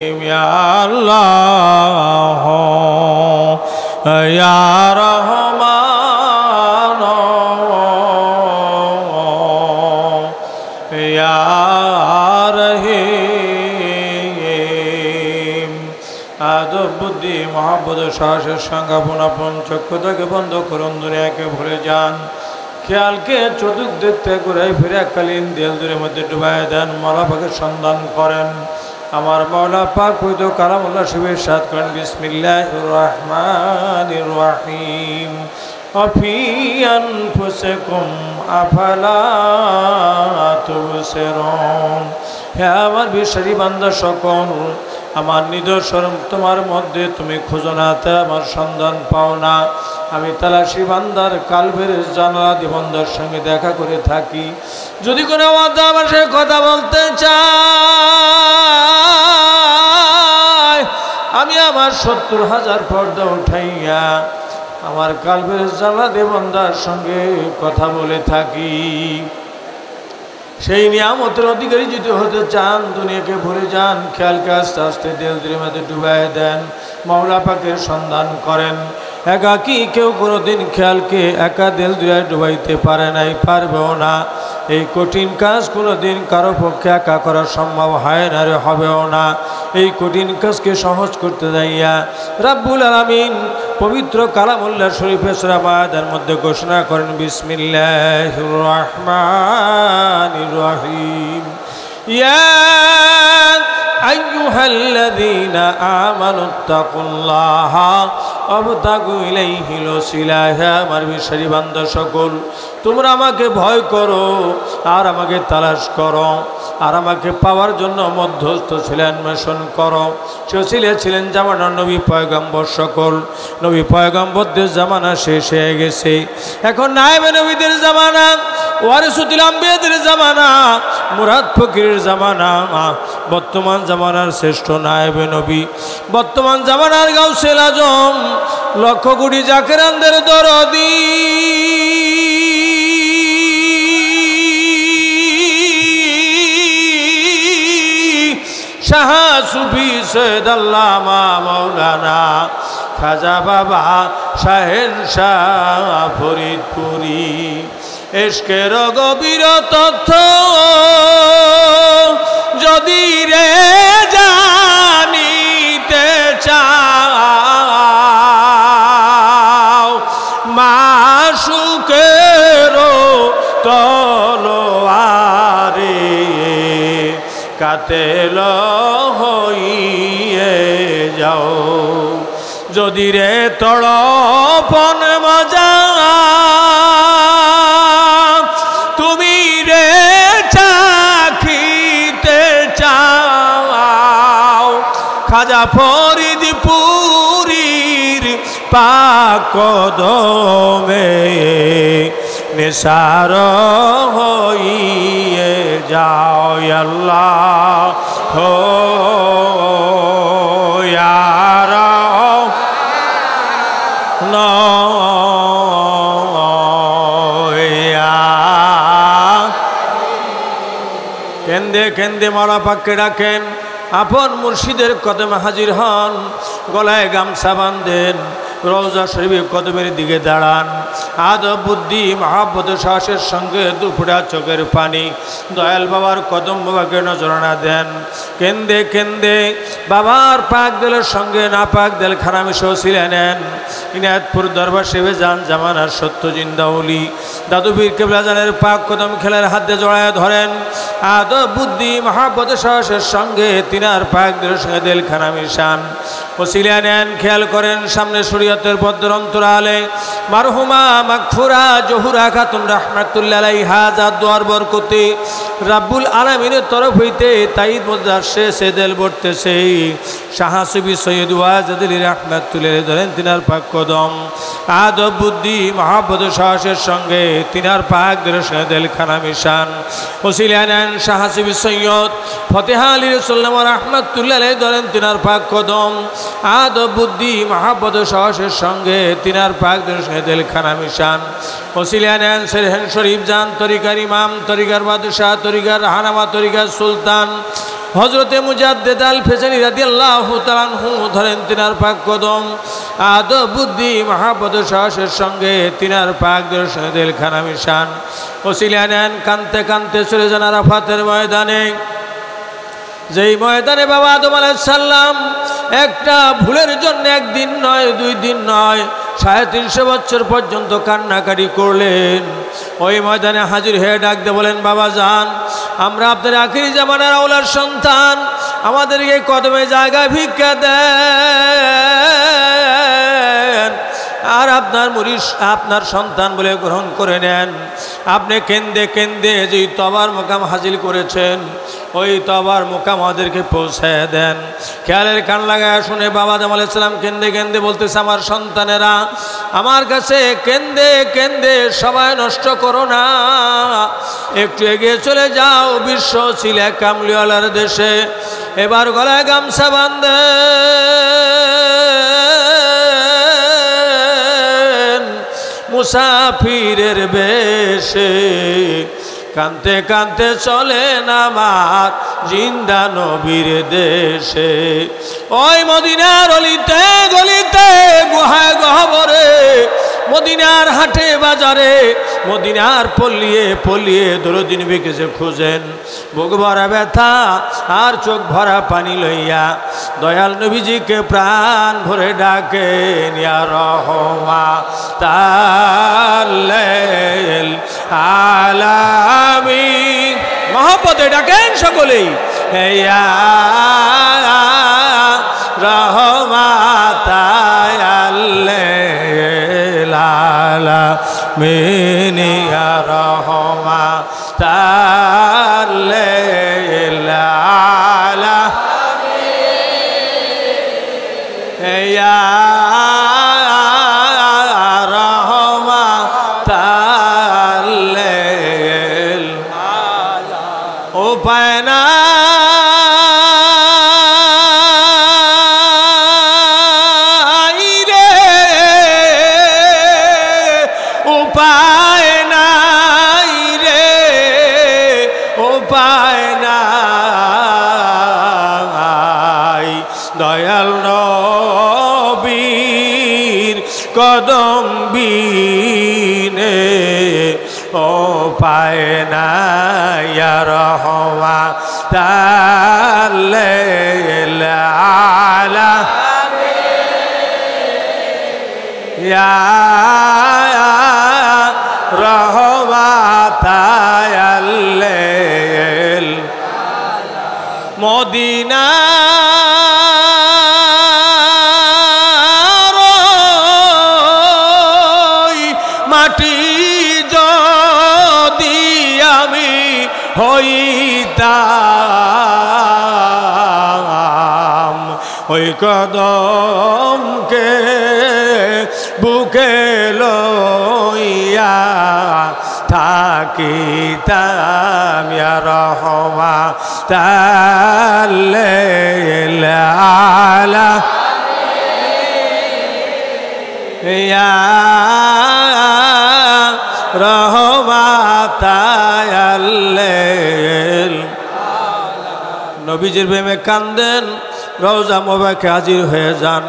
या अल्लाह या रहमान या रहीम। আদব বুদ্ধি মহাব্বত সাহসের সঙ্গে আপন আপন চক্ষুটাকে বন্ধ করুন, দুনিয়াকে ভুলে যান। খেয়ালকে চতুর্দিক থেকে ঘুরে ফিরে এককালীন দেল দূরের মধ্যে ডুবাই দেন, মৌলা পাকের সন্ধান করেন। আমার মৌলা পাক পবিত্র কালামুল্লাহ শিবের সাথ করেন। বিসমিল্লাহির রহমানির রহিম। অফি আনফুসিকুম আফালা তুবসিরুন। হে আমার বিশ্বাসী বান্দা সকল, আমার নিদর্শন তোমার মধ্যে তুমি খোঁজো না, তা আমার সন্ধান পাও না। আমি তালাশি বান্দার কালবের জানালা দিবন্দার সঙ্গে দেখা করে থাকি। যদি কোনো আমার সে কথা বলতে চায়, আমি আমার ৭০,০০০ পর্দা উঠাইয়া আমার কালবের জানালা দিবন্দার সঙ্গে কথা বলে থাকি। সেই নিয়ামতের অধিকারী যদি হতে চান, দুনিয়াকে ভুলে যান, খেয়ালকে আস্তে আস্তে দেল দিলের মধ্যে ডুবাই দেন, মৌলা পাকের সন্ধান করেন। একাকি কেউ কোনোদিন খেয়ালকে একা দেল দুয়ায় ডুবাইতে পারে নাই, পারবেও না। এই কঠিন কাজ কোনোদিন কারো পক্ষে একা করা সম্ভব হয় না, রে হবেও না। এই কঠিন কাজকে সহজ করতে যাইয়া রাব্বুল আলামিন পবিত্র কালামুল্লাহ শরীফে সূরা মাআদার মধ্যে ঘোষণা করেন, বিসমিল্লাহির রহমানির রহিম। ইয়া আইয়ুহাল্লাযীনা আমানুত্তাকুল্লাহা ওয়াবতাগু ইলাইহিল ওয়াসিলা। হে আমার বিশ্বাসী বান্দা সকল, তোমরা আমাকে ভয় করো আর আমাকে তালাশ করো, আর আমাকে পাওয়ার জন্য মধ্যস্থ ছিলেন মেশন করো। সে ছিলেন জামানার নবী পয়গম্বর সকল। নবী পয়গম্বরদের জামানা শেষ হয়ে গেছে, এখন নায়েবে নবীদের জামানা, ওয়ারিসুল আম্বিয়াদের জামানা, মুরাদ ফকিরের জামানা। বর্তমান জামানার শ্রেষ্ঠ নায়েবে নবী, বর্তমান জামানার গাউসুল আজম, লক্ষ কোটি জাকেরানদের দরদি, শাহ সুফি সৈয়দ আল্লামা মাওলানা খাজা বাবা শাহেন শাহ ফরিদপুরি। এশকের গভীর তথ্য যদি রে জানিতে চাও, মাশুকের তলোয়ারে কাতেল হইয়ে যাও। যদি রে তড়পন মজা তুমি রে চাখিতে চাও, খাজা ফরিদপুরীর পাক কদমে নিসার হইয়ে যাও। আল্লাহ হো ইয়ার কেন্দে কেন্দে মৌলা পাককে ডাকেন, আপন মুর্শিদের কদমে হাজির হন, গলায় গামছা বাঁধেন, রওজা শরীফের কদমের দিকে দাঁড়ান। আদব বুদ্ধি মহাব্বত সাহসের সঙ্গে দুপুরা চোখের পানি দয়াল বাবার কদম বাবাকে নজরানা দেন। কেন্দে কেন্দে বাবার পাক দেলের সঙ্গে না পাক দেল খানা মিশে ছিলে নেন। ইনায়তপুর দরবার সেবে যান, জামানার সত্য জিন্দা ওলি দাদুবীর কেবলা জানের পাক কদম খেলার হাতে জড়ায় ধরেন। আদব বুদ্ধি মহাব্বত সাহসের সঙ্গে তিনার পাক দেলের সঙ্গে দেল খানা মিশান, ওসিলা নেন। খেয়াল করেন, সামনে শরীয়তের বদ্র অন্তরালে মারহুমা মাগফুরা জহুরা খাতুন রাহমাতুল্লাহ আলাইহা যার দোয়ার বরকতে রাব্বুল আলামিনের তরফ হইতে তাইদ মজদার শেষে দেল বর্তেছে। শাহ সুফি সৈয়দ ওয়াজেদ আলী রাহমাতুল্লাহ ধরেন তিনার পাক কদম। আদব বুদ্ধি মহাব্বত সাহসের সঙ্গে তিনার পাক দেলের সঙ্গে দেল খানা মিশান, ওসিলা নেন। শাহ সুফি সৈয়দ ফতেহা আলী রাসূলুল্লাহ রাহমাতুল্লাহ আলাইহি ধরেন তিনার পাক কদম। আদব বুদ্ধি মহাব্বত সাহসের সঙ্গে তিনার পাক দেলের সঙ্গে দেল খানা মিশান, ওসিলা নেন। সেরহেন শরীফ যান, তরিকার ইমাম, তরিকার বাদশাহ, তরিকার হানামা, তরিকার সুলতান হযরতে মুজাদ্দিদ আল ফিসানি রাদিয়াল্লাহু তাআলা আনহু ধরেন তিনার পাক কদম, আদব বুদ্ধি মহাব্বত সাহসের সঙ্গে তিনার পাক দর্শনে দিলখানা মিশান, ওসিলা নেন, কানতে কানতে চলে যান আরাফাতের ময়দানে। যেই ময়দানে বাবা আদম আলাইহিস সালাম একটা ভুলের জন্য একদিন নয়, 2 দিন নয়, 350 বছর পর্যন্ত কান্নাকাটি করলেন। ওই ময়দানে হাজির হয়ে ডাক দিয়ে বলেন, বাবা যান, আমরা আপনার আখিরি জামানার আওলার সন্তান, আমাদেরকে কদমে জায়গায় ভিক্ষা দেন, আর আপনার মুরিদ আপনার সন্তান বলে গ্রহণ করে নেন। আপনি কেন্দে কেন্দে যেই তবার মোকাম হাসিল করেছেন, ওই তবার মোকাম আমাদেরকে পৌঁছায় দেন। খেয়ালের কান লাগায় শুনে বাবা আদম আলাইহিস সালাম কেন্দে কেন্দে বলতেছে, আমার সন্তানেরা আমার কাছে কেন্দে কেন্দে সবাই নষ্ট করো না, একটু এগিয়ে চলে যাও বিশ্ব ছিলে কামলিওয়ালার দেশে। এবার গলায় গামছা বাঁধে মুসাফিরের বেশে, কানতে কানতে চলেন আমার জিন্দা নবীর দেশে। ওই মদিনার অলিতে গলিতে গুহায় গহবরে, মদিনার হাটে বাজারে, মদিনার পল্লিয়ে পল্লিয়ে দরদিন বিকেছে খুঁজেন, বুক ভরা ব্যথা আর চোখ ভরা পানি লইয়া দয়াল নবীজিকে প্রাণ ভরে ডাকেন, ইয়া রাহমাতাল আলামিন। মহব্বতে ডাকেন সকলেই, ইয়া রাহমাতাল আলামিন, ইয়া রাহমাতাল আলামিন, ইয়া উপায় নাই রে, উপায় নাই রে, উপায় নাই, দয়াল নবীর কদম বিনে উপায় নাই, ইয়া রাহমাতাল আলামিন, ইয়া রাহমাতাল মদিনা মাটি যদি আমি হইতাম, ওই কদমকে বুকে লইয়া থাকিতাম, ইয়া রাহমাতাল আলামিন, ইয়া রাহমাতাল নবীজির প্রেমে কান্দেন, রওজা মোবারকে হাজির হয়ে যান।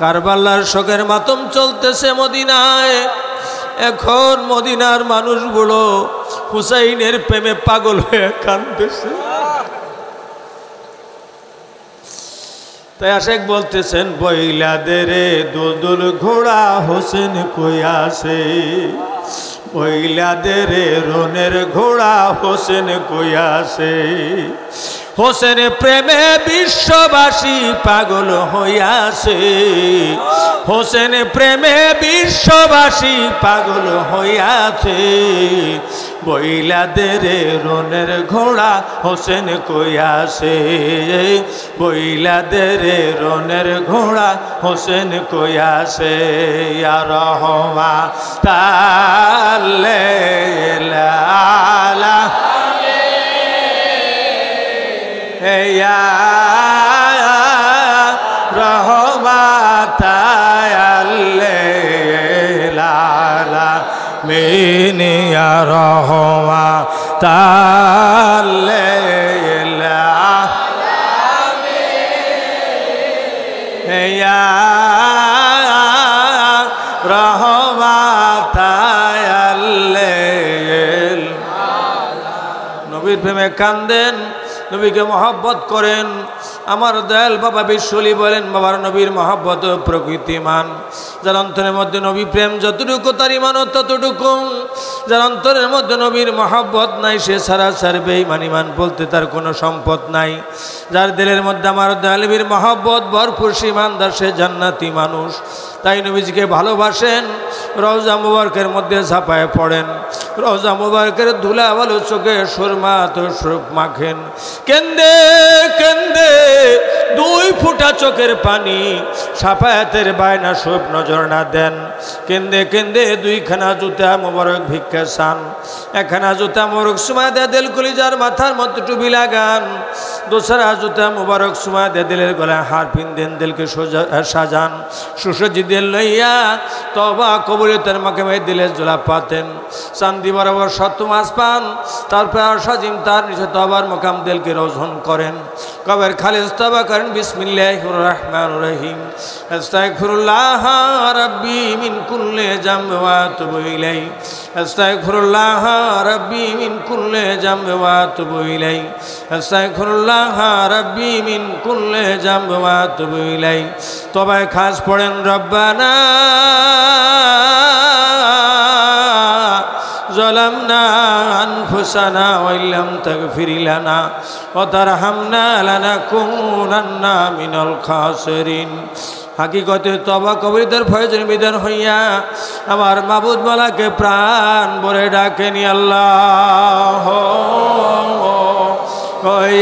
কারবালার শোকের মাতম চলতেছে মদিনায়। এখন মদিনার মানুষগুলো হুসাইনের প্রেমে পাগল হয়ে কাঁদতেছে। তাই আশেক বলতেছেন, বইলাদের দুলদুল ঘোড়া হোসেন কইয়াছে, বইলাদের রনের ঘোড়া হোসেন কইয়াছে, হোসেন প্রেমে বিশ্ববাসী পাগল হইয়াছে, হোসেন প্রেমে বিশ্ববাসী পাগল হইয়াছে, বইলাদের রনের ঘোড়া হোসেন কইয়াছে, বইলাদের রনের ঘোড়া হোসেন কইয়াছে, ইয়া রাহমাতাল আলামিন, ইয়া রাহমাতাল আলামিন, ইয়া রাহমাতাল আলামিন। ইয়া রাহমাতাল লিল নবীর প্রেমে কান্দেন, নবীকে মহব্বত করেন। আমার দয়াল বাবা বিশ্বলি বলেন, বাবার নবীর মহব্বত প্রকৃতিমান। যার অন্তরের মধ্যে নবী প্রেম যতটুকু তার ইমানও ততটুকু। যার অন্তরের মধ্যে নবীর মহব্বত নাই সে সারাসার বেঈমান, ইমান বলতে তার কোনো সম্পদ নাই। যার দিলের মধ্যে আমার দয়াল নবীর মহব্বত ভরপুর সে ইমানদার, সে জান্নাতি মানুষ। তাই নবীজিকে ভালোবাসেন, রওজা মুবারকের মধ্যে ঝাঁপায় পড়েন, রওজা মুবারকের ধুলা ভালো চোখে সুরমা তো সুরপ মাখেন। কেন্দে কেন্দে দুই ফোঁটা চোখের পানি, সাফায়াতের বায়না সব নজর না দেন। কেন্দে কেন্দে দুইখানা জুতা মোবারক ভিক্ষা চান, একখানা জুতা মোবারক সুমা দে দিল কলিজার মাথার মধ্যে টুপি লাগান, দোসরা জুতা মোবারক সুমা দে দিলের গলায় হার পিন দিলকে সাজান। সুসজ্জিত দিল লইয়া তবা কবুলিয়তের মাকামে দিলে জোলা পাতেন। চান্দি বরাবর সত্য মাছ পান, তারপর সাজিম তার নিচে তবার মোকাম দিলকে রোজন করেন। কবের খালিজ তবা করেন বিসমিল্লাহির রহমানির রহিম। আস্তাগফিরুল্লাহ রাব্বি মিন কুল্লি যামবি ওয়া আতুবু ইলাইহি। আস্তাগফিরুল্লাহ রাব্বি মিন কুল্লি যামবি ওয়া আতুবু ইলাইহি। আস্তাগফিরুল্লাহ রাব্বি মিন কুল্লি যামবি ওয়া আতুবু ইলাইহি। তবায় খাস পড়েন রব্বানা ظلمنا أنفسنا وإن لم تغفر لنا وترحمنا لنكونن من الخاسرين। হাকিকতে তবা কবিরদের ফয়জের বিধান হইয়া আমার মাবুদ মালাকে প্রাণ ভরে ডাকেনি আল্লাহ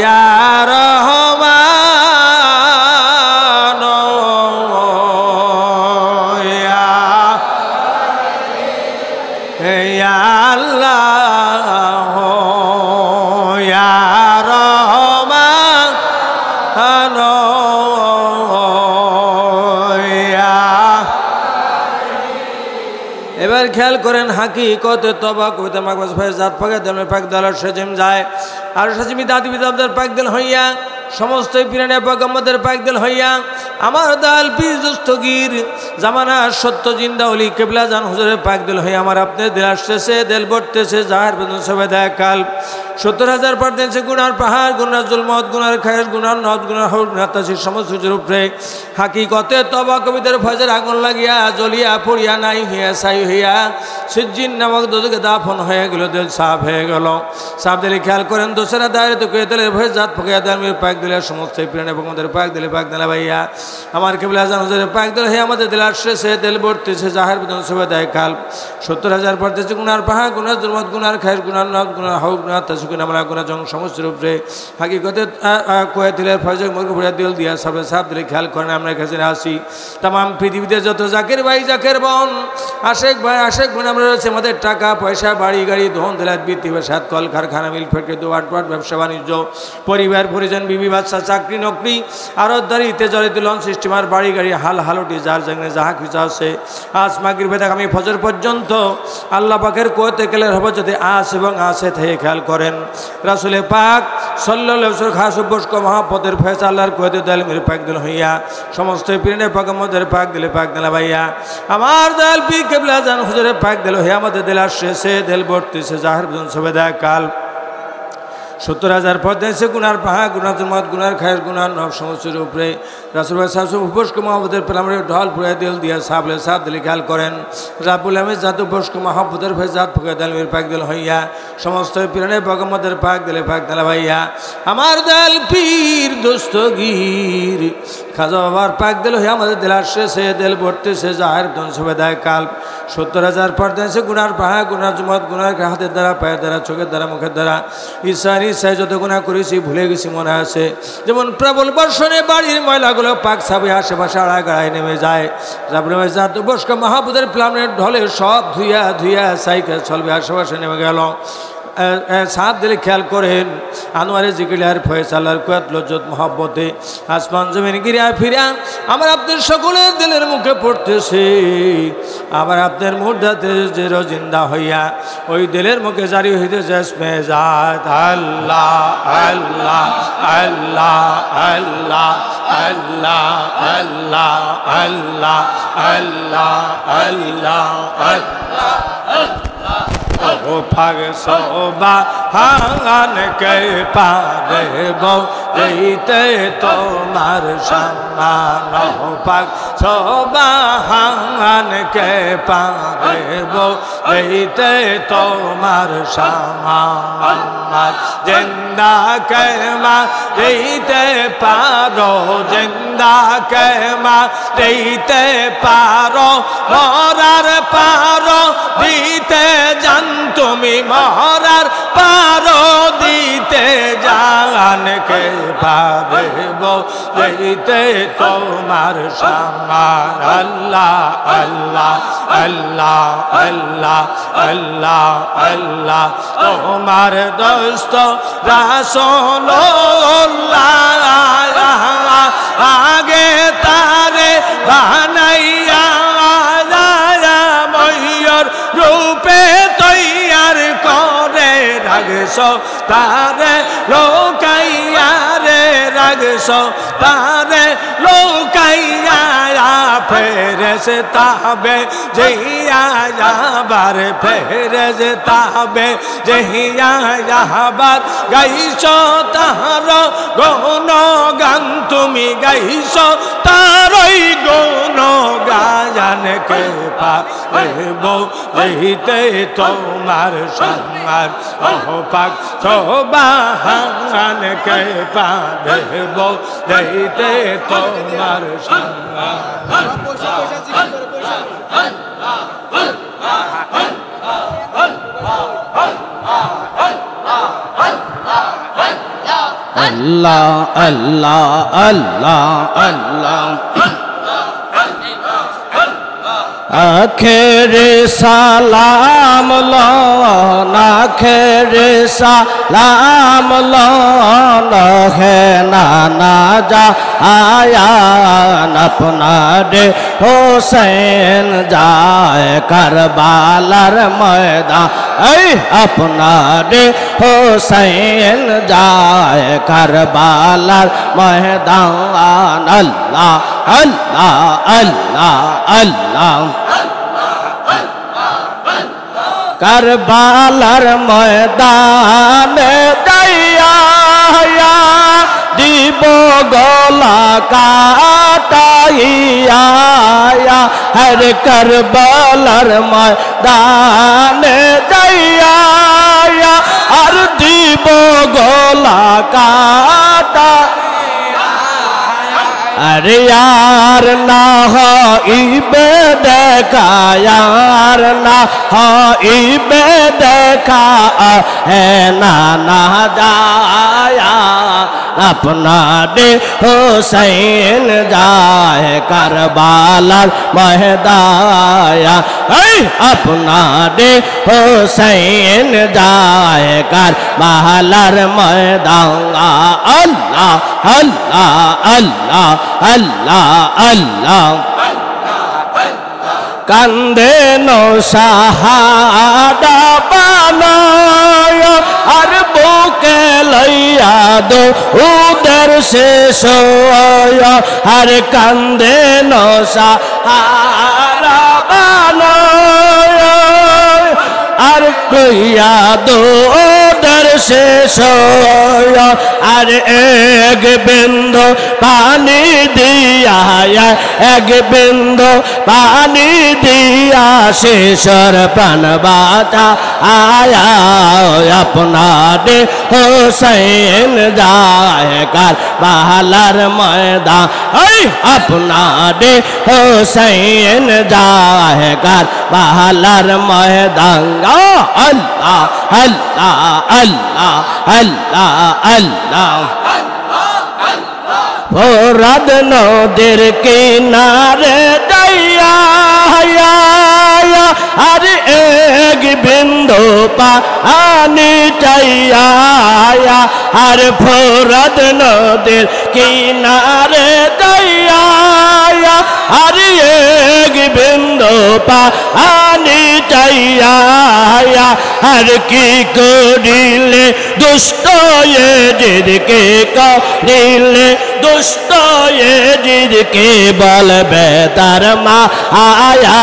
ইয়া রহমান ইয়া আল্লাহ ইয়া রহমান এবার খেয়াল করেন হাকিকতে তবা কবিতা মাকবাস ভাই জাত পাকে দেমে পাক দলার সেজিম যায় আর সেজিমি দাদি বিদাবদের পাক দিল হইয়া সমস্ত পিরানে পয়গম্বরদের পাক দিল হইয়া আমার দাল পীর দস্তগীর জামানা সত্য জিন্দা ওলি কেবলা জান হুজুরের পাক দিল হইয়া আমার আপনি দিল আসতেছে দিল বটতেছে জাহের বেদন সবে দেয় কাল ৭০,০০০ পর দিনছে গুনার পাহাড়, গুনার জুলমত, গুনার খায়ের, গুনার নদ, গুনার হক, নাতাসির সমস্ত কিছুর উপরে হাকিকতে তবা কবিদের ফজর আগুন লাগিয়া জ্বলিয়া পড়িয়া নাই হইয়া ছাই হইয়া সিজ্জিন নামক দোজকে দাফন হয়ে গেল, দিল সাফ হয়ে গেল। সাফ দিলে খেয়াল করেন দোসরা দায়ের তো কে দিলের ভয়ে জাত ফকিয়া দালমির পাক দিলে সমস্ত প্রাণ এবং আমাদের পাক দিলে ভাইয়া আমার কেবলা জান হুজুরের পাক দিল হে আমাদের দিল আসছে দিল বর্তেছে জাহের বেদন সবে দেয় কাল ৭০,০০০ পর দিনছে গুনার পাহাড়, গুনার জুলমত, গুনার খায়ের, গুনার নদ, গুনার হক, নাতাসির আমরা গুনাহ জং সমস্ত রূপে হাকিকতে কয়ে দিলের ফজর মুখ ভরে দিল দিয়া সবে সাফ দিলে খেয়াল করেন আমরা কাছে আসি তাম পৃথিবীতে যত জাকের ভাই জাকের বোন আশেক ভাই আশেক বোন আমরা রয়েছে আমাদের টাকা পয়সা বাড়ি গাড়ি ধন দিলাত বৃত্তি সাত কল কারখানা মিল ফ্যাক্টরি দোয়াট পাট ব্যবসা বাণিজ্য পরিবার পরিজন বিবি বাচ্চা চাকরি নকরি আরো দাঁড়িয়ে জড়িত লন সিস্টেমার বাড়ি গাড়ি হাল হালটি যার জানে যাহা কিছু আছে আজ মাগরিব থেকে আমি ফজর পর্যন্ত আল্লাহ পাকের কোয়াতে গেলের হবে যদি আস এবং আসে থেকে খেয়াল করেন রাসূল পাক সাল্লাল্লাহু আলাইহি ওয়াসাল্লাম খাস বস্ক মহাপদের ফয়সালা আল্লাহর কোয়াতে দালমির পাক দিল হইয়া সমস্ত পীরের পয়গম্বরদের পাক দিলে ভাইয়া আমার দাল পি কিবলা জান হুজুরের পাক দিল হে আমাদের দিল আসছে সে দিল বর্তেছে জাহের বেদন সবে দেয় কাল ৭০,০০০ পর দিনছে গুনার পাহাড়, গুনার জুলমত, গুনার খায়ের, গুনার নব সমস্যার উপরে রাসূল সাহেব উপস্ক মহাপদের প্রেমের ঢল পুরে দিল দিয়া সাবলে সাব দিলে খেয়াল করেন রাবুল আমিন জাত উপস্ক মহাপদের ফেজ জাত ফুকে দালমির পাক দিল হইয়া সমস্ত পীরের পয়গম্বরদের পাক দিলে ভাইয়া আমার দাল পীর দস্তগীর খাজা বাবার পাক দিল হইয়া আমাদের দিল আসছে সে দিল বর্তেছে জাহের বেদন সবে দেয় কাল ৭০,০০০ পর দিনছে গুনার পাহাড়, গুনার জুলমত, গুনার হাতের দ্বারা পায়ের দ্বারা চোখের দ্বারা মুখের দ্বারা ইচ্ছার ইচ্ছায় যত গুনাহ করেছি ভুলে গেছি মনে আছে যেমন প্রবল বর্ষণে বাড়ির ময়লাগুলো পাক সাবে আশেপাশে আড়ায় গাড়ায় নেমে যায় জাত বস্ক মাহবুদের প্লানের ঢলে সব ধুইয়া ধুইয়া সাইকেল চলবে আশেপাশে নেমে গেল সাপ দিলে খেয়াল করেন আনোয়ারে জিকিলার ফয়সালার কুয়াত লজ্জত মহব্বতে আসমান জমিন গিরিয়া ফিরিয়া আমার আপনার সকলের দিলের মুখে পড়তেছে আবার আপনার মুর্দাতে যে জিন্দা হইয়া ওই দিলের মুখে জারি হইতেছে আল্লাহ আল্লাহ আল্লাহ আল্লাহ আল্লাহ আল্লাহ আল্লাহ আল্লাহ আল্লাহ আল্লাহ ও পাক সুবহান কে পারে গো দিতে তোমার সম্মান ও পাক সুবহান কে পারে গো দিতে তোমার সম্মান জিন্দা কে মা দিতে পারো জিন্দা কে মা দিতে পারো মরার পারো দিতে জান তুমি মরার পারো দিতে জান কে পারে গো দিতে তোমার সম্মান আল্লাহ আল্লাহ আল্লাহ আল্লাহ আল্লাহ আল্লাহ তোমার দোস্ত রাসূলুল্লাহ আগে তারে বানাইয়া ময়ূর রূপে তৈয়ার করে রাখছো তারে লোকাইয়া রে রাখছো তারে লোকাইয়া ফেরেশতাবে জিয়া যাবার ফেরেশতাবে জিয়া যাবার গাইছো তার গুণগান তুমি গাইছো তারই গুণগান কে পাবো দিতে তোমার সম্মান ও পাক সুবহান কে পাবো দিতে তোমার সম্মান আল্লাহ আল্লাহ আল্লাহ আল্লাহ আখেরে সালাম লন আখেরে সালাম লন হে নানা যা আয়ান আপনারে হোসেন যায় কারবালার ময়দান এই আপনারে হোসেন যায় কারবালার ময়দান আল্লাহ আল্লাহ আল্লাহ আল্লাহ কারবালার ময়দানে যাইয়া দিব গলা কাটাইয়া হর কারবালার ময়দানে যাইয়া আর দিব গলা কাটা अरे यार ना इबे देखा यार ना इबे देखा है ना जाया अपना दे हुसैन जाए करबालार मैदाया अपना दे हुसैन जाए करबालार मैदान अल्लाह अल्लाह अल्लाह अल्लाह अल्लाह कंदे नो सहादा बनाया अरबो के लैया दो उधर से सोया हर कंदे नो सहारा बनाया अर लैया दो उधर से सोया अरे एक बिंदु पानी दिया एक बिंदु पानी दिया शेषर प्राण बाता आया अपना दे हुसैन जाए करबालार मैदान अपना दे हुसैन जाए करबालार मैदान अल्लाह अल्लाह अल्लाह अल्लाह अल्लाह फुरात नदीर किनारे दैया अरे एक बिंदु पानी चाहिया अरे फुरात नदीर किनारे दैया अरे एक बिंदु पानी चाहिया हर की करिले दुष्ट ये जिद के करिले দুষ্ট এজিদকে বলবে তার মা আয়া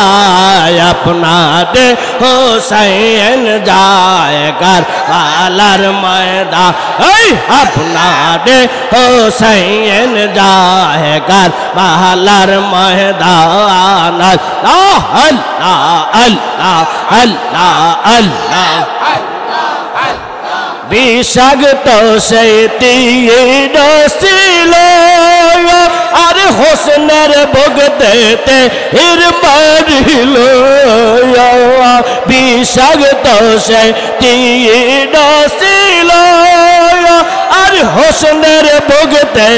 আপনাদের হোসেন যায় কারবালার ময়দান এই আপনাদের হোসেন যায় কারবালার ময়দান আল্লাহ আল্লাহ আল্লাহ আল্লাহ আল্লাহ বিষাক্ত সেই তীর ছিল আর হোসেনের ভোগতে এর মারিল বিষাক্ত সেই তীর ছিল আর হোসেনের ভোগতে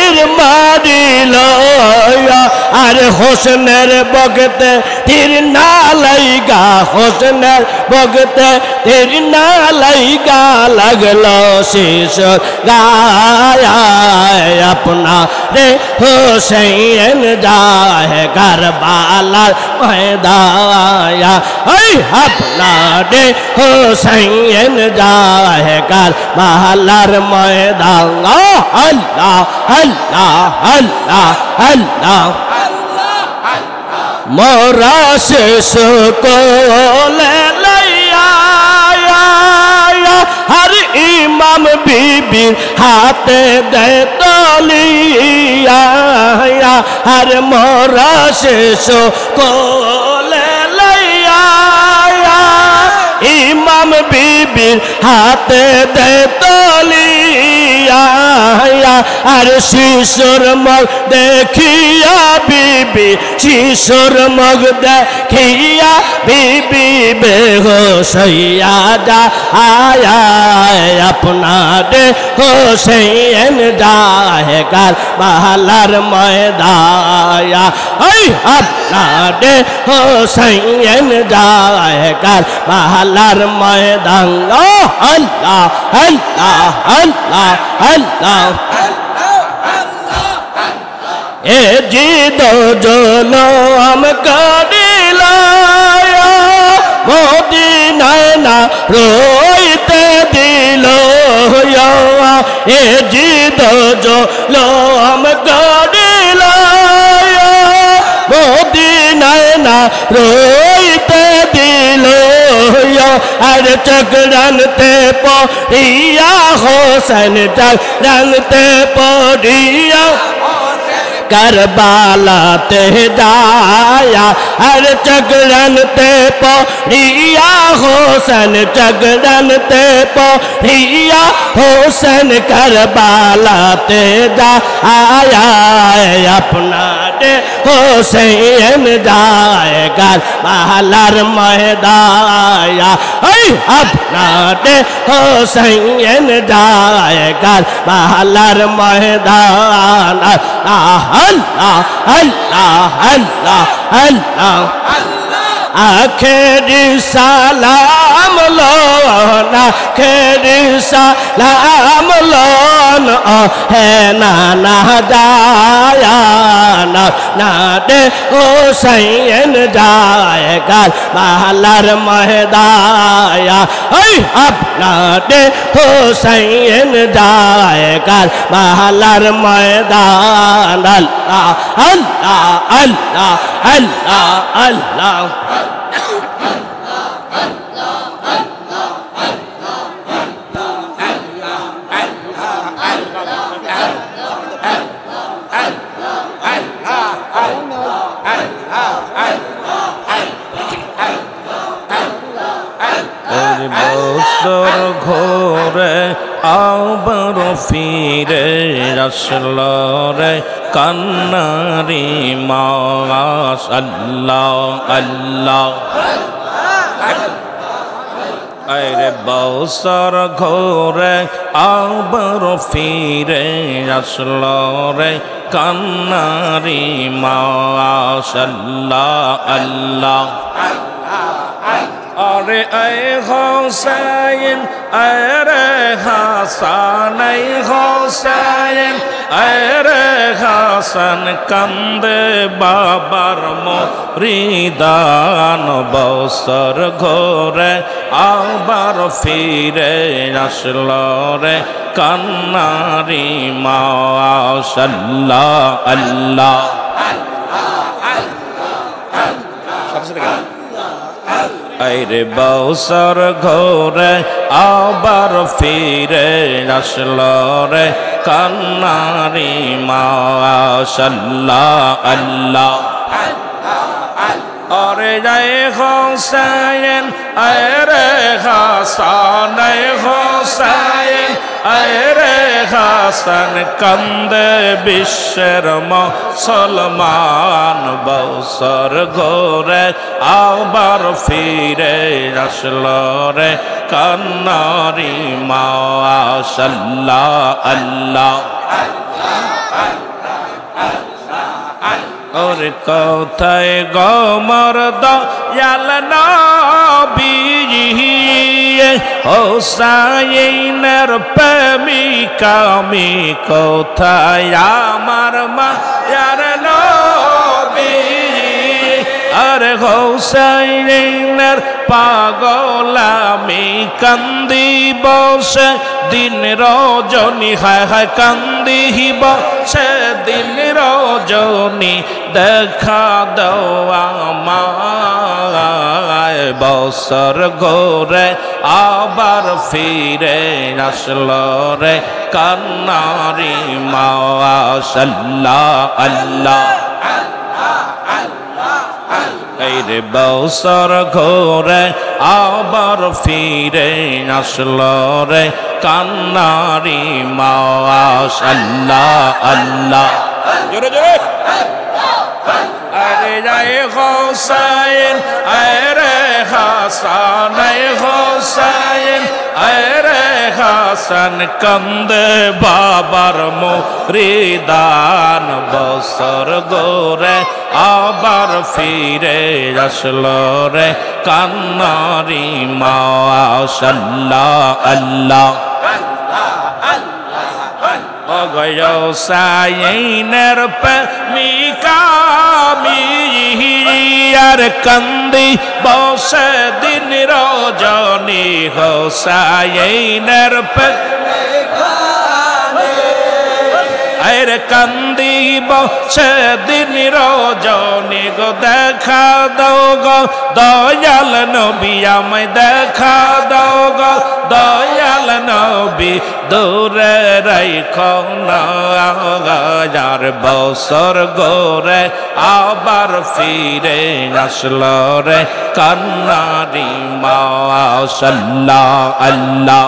এর মারিল আর হোসেনের ভোগতে তীর না লাইগা হোসেনের ভোগতে তীর না লাইগা লাগলো শিশুর গায় আপনা রে হোসেন যায় কারবালার ময়দায়া ওই আপনা রে হোসেন যায় কারবালার ময়দান আল্লাহ আল্লাহ আল্লাহ আল্লাহ মোরা শিশু কোলে লইয়া আর ইমাম বিবির হাতে দে তলিয়া আর মোরা শিশু কোলে লইয়া ইমাম বিবির হাতে দে তলিয়া আর শিশুর মুখ দেখিয়া বিবি শিশুর মুখ দেখিয়া বিবি বেহোশ হইয়া যায় আপনাদের হোসেন যায় কারবালার ময়দায়া ওই আপনাদের হোসেন যায় কারবালার ময়দান আল্লাহ আল্লাহ আল্লাহ আল্লাহ এ জিদ জলম করিল মদিনায় না রইতে দিল এ জিদ জলম করিল মদিনায় না রইতে দিল আর চক্রান্তে পড়িয়া হোসেন চক্রান্তে পড়িয়া करबालाते जाया हर चगरनते पढ़िया होसन चगरनते पढ़िया होसन करबालाते जाया अपना दे होसेन जाए करबालार मैदाया अपना दे होसेन जाए करबालार मैदान अल्लाह अल्लाह अल्लाह अल्लाह आखिरी सलाम लोन आखिरी सलाम लोन है ना जाया ना दे हुसैन जाए करबालार मैदाया अपना दे हुसैन जाए करबालार मैदान अल्लाह अल्लाह अल्लाह अल्लाह अल्लाह বছর ঘোরে আবার ফিরে আসলো রে কান্নারি মাস আল্লাহ আল্লাহ আরে বছর ঘোরে আবার ফিরে আসলো রে কান্নারি মাস আল্লাহ আল্লাহ अरे ऐ हुसैन अरे हसन ऐ हुसैन अरे हसन कंदे बाबर मुरीदान बसर घोरे आবার ফিরে আসলো রে কান্নারি মাশাআল্লাহ আল্লাহ আইরে বছর ঘোরে আবার ফিরে আসলো রে কান্নারি মাশাআল্লাহ আল্লাহ अरे जय हुसैन अरे हसन हुसैन अरे हसन कंदे विश्वर मुसलमान बसर घोरे आবার ফিরে আসলো রে কান্নারি মাশাআল্লাহ আল্লাহ और कोथाय गोमर दयाल नबी हुसैनेर प्रेमिका मी कोथाय आमार मायार नबी अरे हुसैनेर पागल आमी कांदी बसे दिन रजनी हाय हाय कांदी बसे दिन रजनी দেখা দাও আমায় বছর ঘোরে আবার ফিরে আসলো রে কান্নারি মাশাআল্লাহ আল্লাহ এই রে বছর ঘোরে আবার ফিরে আসলো রে কান্নারি মাশাআল্লাহ আল্লাহ জোরে জোরে अरे जय हुसैन अरे हसन हुसैन अरे हसन कंदे बाबर मुरीदान बसर गोरे आবার ফিরে আসলো রে কান্নারি মাশাআল্লাহ আল্লাহ हुसैनेर प्रेमिका मी আর কান্দি বসে দিন রজনী হুসैनेर প্রেমিকা আর কান্দি বসে দিন রজনী গো দেখা দাও গো দয়াল নবী আমায় দেখা দাও গো দয়াল নবী দূরে রাখো না আর বছর ঘোরে আবার ফিরে আসলো রে কান্নারি মাশাআল্লাহ আল্লাহ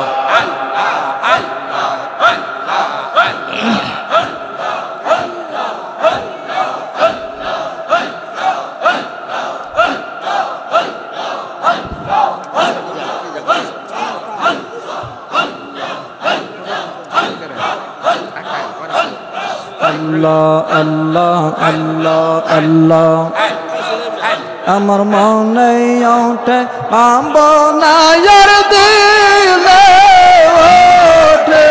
अल्लाह अल्लाह अल्लाह अल्लाह अमर मौने ओठे आंबो नायर दिले ओठे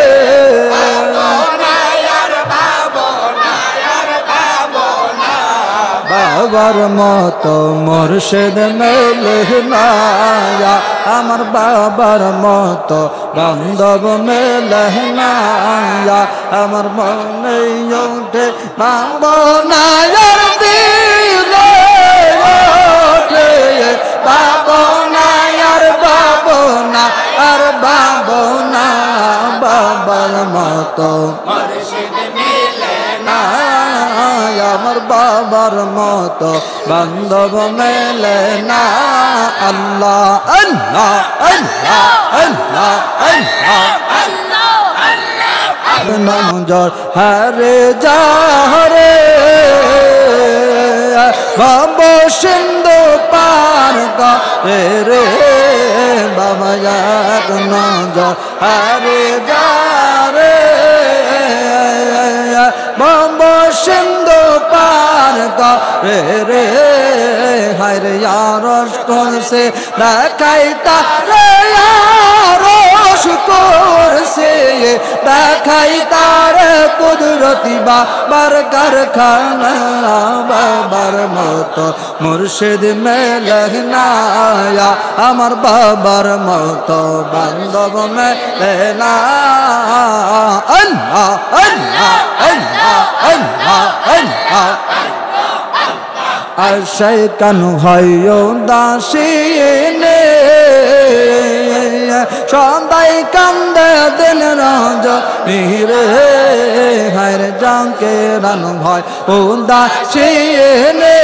बाबर मतो मुर्शिद मेलनाया अमर बाबर मतो बांधव मेलनाया अमर मौने ओठे आंबो नायर दिले ओठे बाबोना यार बाबोना আর বাবনা বাবার মতো মুর্শিদ মিলে না আমার বাবার মতো বান্ধব মেলে না আল্লাহ আল্লাহ আল্লাহ আল্লাহ আল্লাহ নজর হারে যারে বাবা সিন্ধু পার করে রে বাবা এক নজর হারে যারে বাবা সিন্ধু পার করে রে হায় রে আরশ করছে দেখাই তারে আরশ করছে দেখাই তারে কুদরতি বাবার কারখানা বাবার মতো মুর্শিদ মেলে না আমার বাবার মতো বান্ধব মেলে না আল্লাহ আল্লাহ আল্লাহ আল্লাহ আল্লাহ আর শয়তান হইও দাসিনে সদাই কান্দে দিন রজনী হায় রে জানকে রান ভয় ও দাসিনে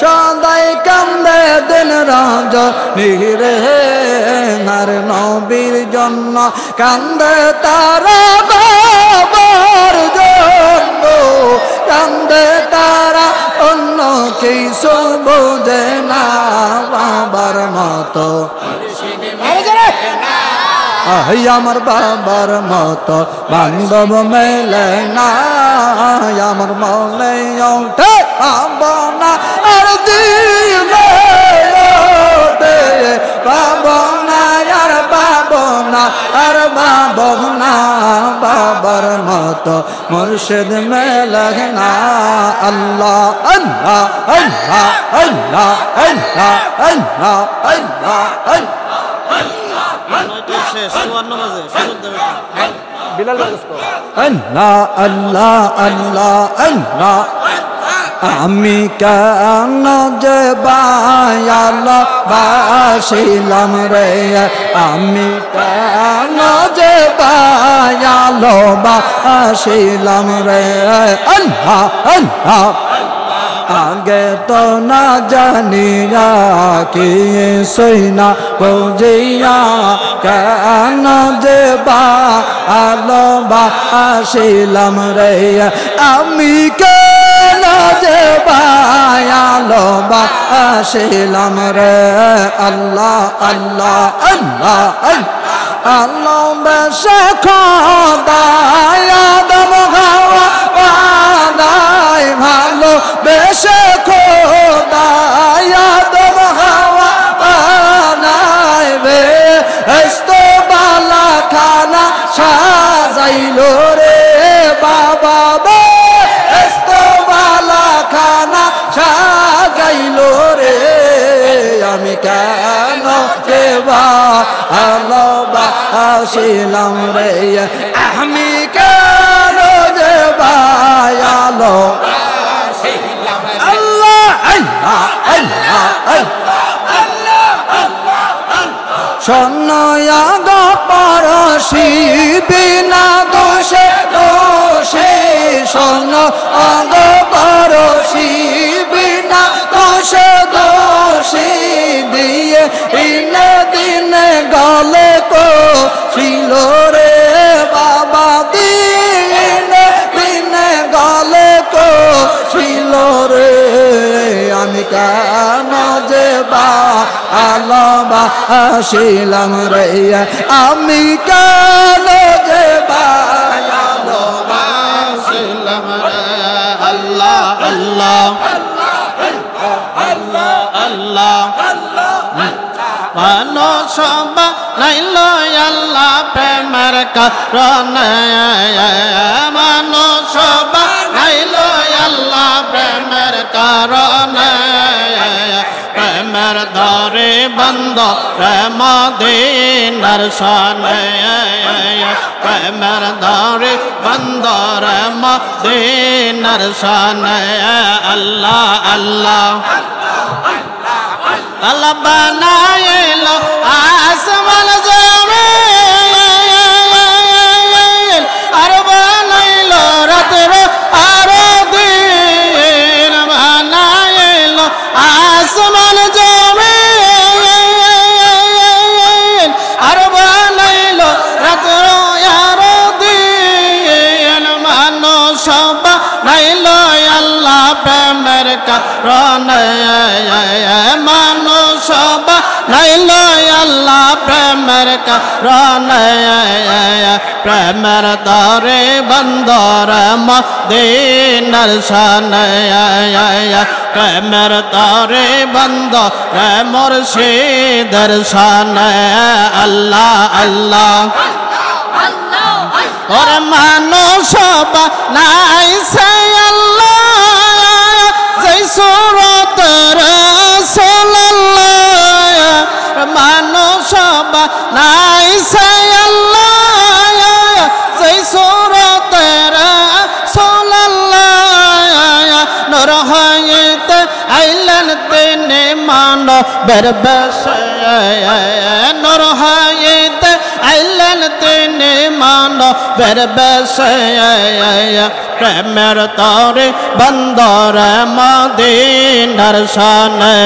সদাই কান্দে দিন রজনী আর নবীর জন্য কান্দে তারা বাবার জন্য কান্দে তারা অন্য কিছু বোঝে না বাবার মতো আমার বাবার মতো বান্ধব মেলে না আমার মনে ওঠে পাবনা আর দিলে পাবনা আর পাবনা আর পাবনা বাবার মতো মুর্শিদ মেলে না আল্লাহ আল্লাহ আল্লাহ আল্লাহ আল্লাহ আল্লাহ আল্লাহ আল্লাহ আল্লাহ আল্লাহ আল্লাহ আমি কেন যে বায়ালবাসিলাম রে আমি কেন যে বায়ালবাসিলাম রে আল্লাহ আল্লাহ আগে তো না জানিয়া কি সইনা বুঝিয়া কেন যে ভালোবাসিলাম রে আমি কেন যে ভালোবাসিলাম রে আল্লাহ আল্লাহ আল্লাহ আল্লাহ বেশে খোদায় আদম হাওয়া বানায় ভালো বেশে খোদায় আদম হাওয়া বানায় বে এস্তো বালা খানা সাজাইলো রে বাবা বে এস্তো বালা খানা সাজাইলো রে আমি কেন দেবা ভালোবাসিলাম রে আমি কেন দেবা আল্লাহ আল্লাহ আল্লাহ সন্নয়াগ পরশি বিনা দোষে দোষে সন্নয়াগ পরশি বিনা দোষে দোষী দিয়ে ইনে দিনে গলে কো ছিল রে বাবা দিনে দিনে গলে কো ছিল রে আমি কেন যে ভালোবাসিলাম রে আমি কেন যে ভালোবাসিলাম রে আল্লাহ আল্লাহ আল্লাহ মানুষ নাইল আল্লাহ প্রেমের কারণে মানুষ নাইল আল্লাহ প্রেমের কারণে প্রেমের ধরে বন্ধ প্রেম দিনার সনে প্রেমের ধরে বন্ধ প্রেম দিনার সনে আল্লাহ আল্লাহ আল্লাহ বানাইলো আসমান জমিন আর বানাইলো রাতের আর দিন বানাইলো আসমান জমিন আর বানাইলো রাতের আর দিন মানুষ বানাইলো আল্লাহ প্রেমের কারণে মানুষ বানাইল আল্লাহ প্রেমের কারণে প্রেমের দরে বন্দর মদিনার শানে প্রেমের তরে বন্ধ মুর্শিদের শানে আল্লাহ আল্লাহ ওর মানুষ বানাইছে আল্লাহ যেই সুরত রাসূলুল্লাহ মানুষ বানাইছে আল্লাহ যেই সুরত রাসূলুল্লাহ নূর হইতে আইলেন তিনি মানবের বেশে নূর হইতে আইলেন তিনি মানবের বেশে প্রেমের তরে বন্দর মদিনার শানে